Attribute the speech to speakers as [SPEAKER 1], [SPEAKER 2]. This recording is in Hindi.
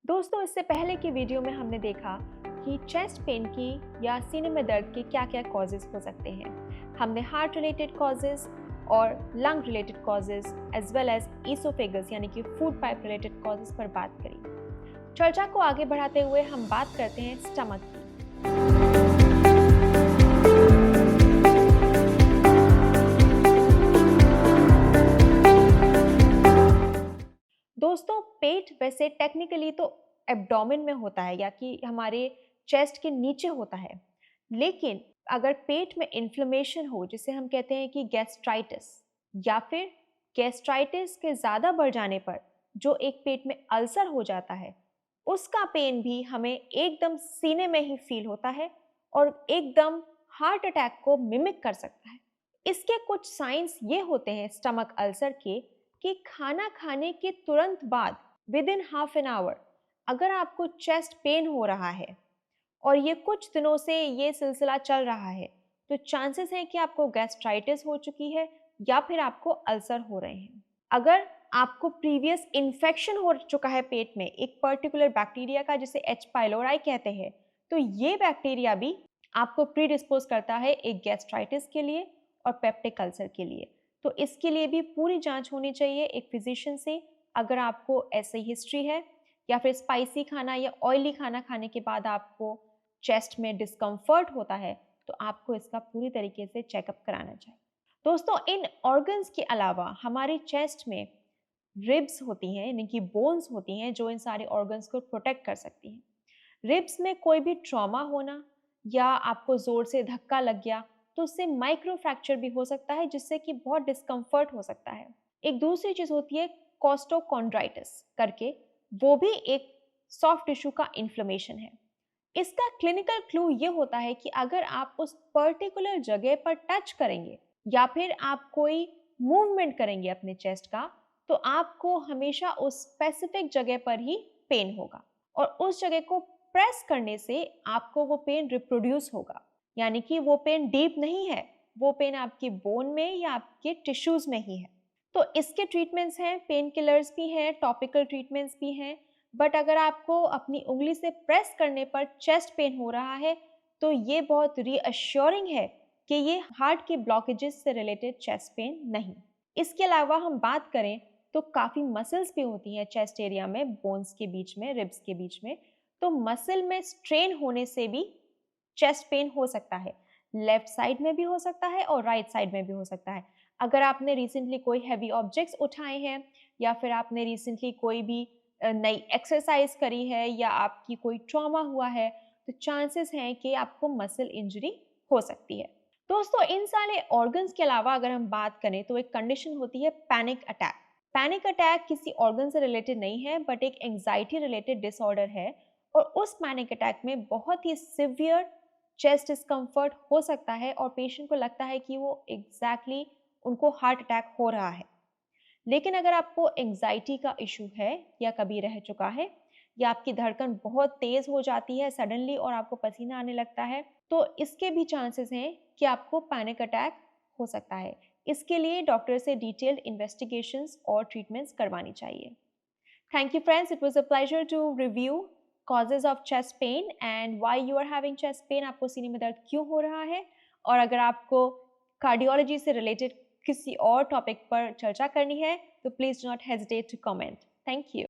[SPEAKER 1] दोस्तों, इससे पहले की वीडियो में हमने देखा कि चेस्ट पेन की या सीने में दर्द के क्या-क्या कॉजेज़ हो सकते हैं। हमने हार्ट रिलेटेड कॉजेज़ और lung related causes as well as oesophagus यानी कि फूड पाइप रिलेटेड कॉजेज़ पर बात करी। चर्चा को आगे बढ़ाते हुए हम बात करते हैं स्टमक की। दोस्तों, पेट वैसे टेक्निकली तो एब्डोमेन में होता है या कि हमारे चेस्ट के नीचे होता है। लेकिन अगर पेट में इन्फ्लेमेशन हो, जिसे हम कहते हैं कि गैस्ट्राइटिस, या फिर गैस्ट्राइटिस के ज़्यादा बढ़ जाने पर जो एक पेट में अल्सर हो जाता है, उसका पेन भी हमें एकदम सीने में ही फील होता है और एकदम हार्ट अटैक को मिमिक कर सकता है। इसके कुछ साइंस ये होते हैं स्टमक अल्सर के कि खाना खाने के तुरंत बाद with in half an hour अगर आपको चेस्ट पेन हो रहा है और ये कुछ दिनों से ये सिलसिला चल रहा है, तो चांसेस हैं कि आपको गैस्ट्राइटिस हो चुकी है या फिर आपको अल्सर हो रहे हैं। अगर आपको प्रीवियस इन्फेक्शन हो चुका है पेट में एक पर्टिकुलर बैक्टीरिया का, जिसे एच पाइलोराई कहते हैं, तो ये बैक्टीरिया भी आपको प्रीडिस्पोज करता है एक गैस्ट्राइटिस के लिए और पेप्टिक अल्सर के लिए। तो इसके लिए भी पूरी जांच होनी चाहिए एक फिजिशियन से। अगर आपको ऐसी हिस्ट्री है या फिर स्पाइसी खाना या ऑयली खाना खाने के बाद आपको चेस्ट में डिस्कम्फर्ट होता है, तो आपको इसका पूरी तरीके से चेकअप कराना चाहिए। दोस्तों, इन ऑर्गन्स के अलावा हमारे चेस्ट में रिब्स होती हैं, यानी कि बोन्स होती हैं जो इन सारे ऑर्गन्स को प्रोटेक्ट कर सकती हैं। रिब्स में कोई भी ट्रॉमा होना या आपको ज़ोर से धक्का लग गया, तो उससे माइक्रो फ्रैक्चर भी हो सकता है, जिससे कि बहुत डिस्कम्फर्ट हो सकता है। एक दूसरी चीज़ होती है कोस्टोकॉन्ड्राइटिस करके, वो भी एक सॉफ्ट टिश्यू का इन्फ्लेमेशन है। इसका क्लिनिकल क्लू ये होता है कि अगर आप उस पर्टिकुलर जगह पर टच करेंगे या फिर आप कोई मूवमेंट करेंगे अपने चेस्ट का, तो आपको हमेशा उस स्पेसिफिक जगह पर ही पेन होगा और उस जगह को प्रेस करने से आपको वो पेन रिप्रोड्यूस होगा। यानी कि वो पेन डीप नहीं है, वो पेन आपकी बोन में या आपके टिश्यूज में ही है। तो इसके ट्रीटमेंट्स हैं, पेन किलर्स भी हैं, टॉपिकल ट्रीटमेंट्स भी हैं। बट अगर आपको अपनी उंगली से प्रेस करने पर चेस्ट पेन हो रहा है, तो ये बहुत रीअश्योरिंग है कि ये हार्ट के ब्लॉकेजेस से रिलेटेड चेस्ट पेन नहीं। इसके अलावा हम बात करें तो काफ़ी मसल्स भी होती हैं चेस्ट एरिया में, बोन्स के बीच में, रिब्स के बीच में। तो मसल में स्ट्रेन होने से भी चेस्ट पेन हो सकता है। लेफ्ट साइड में भी हो सकता है और राइट साइड में भी हो सकता है। अगर आपने रिसेंटली कोई हैवी ऑब्जेक्ट्स उठाए हैं या फिर आपने रिसेंटली कोई भी नई एक्सरसाइज करी है या आपकी कोई ट्रॉमा हुआ है, तो चांसेस हैं कि आपको मसल इंजरी हो सकती है। दोस्तों, इन सारे ऑर्गन्स के अलावा अगर हम बात करें तो एक कंडीशन होती है पैनिक अटैक। पैनिक अटैक किसी ऑर्गन से रिलेटेड नहीं है, बट एक एंजाइटी रिलेटेड डिसऑर्डर है। और उस पैनिक अटैक में बहुत ही सिवियर चेस्ट डिस्कम्फर्ट हो सकता है और पेशेंट को लगता है कि वो एग्जैक्टली उनको हार्ट अटैक हो रहा है। लेकिन अगर आपको एंजाइटी का इशू है या कभी रह चुका है या आपकी धड़कन बहुत तेज हो जाती है सडनली और आपको पसीना आने लगता है, तो इसके भी चांसेस हैं कि आपको पैनिक अटैक हो सकता है। इसके लिए डॉक्टर से डिटेल्ड इन्वेस्टिगेशंस और ट्रीटमेंट्स करवानी चाहिए। Thank you, friends. It was a pleasure to review causes of chest pain and why you are having chest pain. आपको सीने में दर्द क्यों हो रहा है? और अगर आपको कार्डियोलॉजी से रिलेटेड किसी और टॉपिक पर चर्चा करनी है, तो please do not hesitate to comment. Thank you.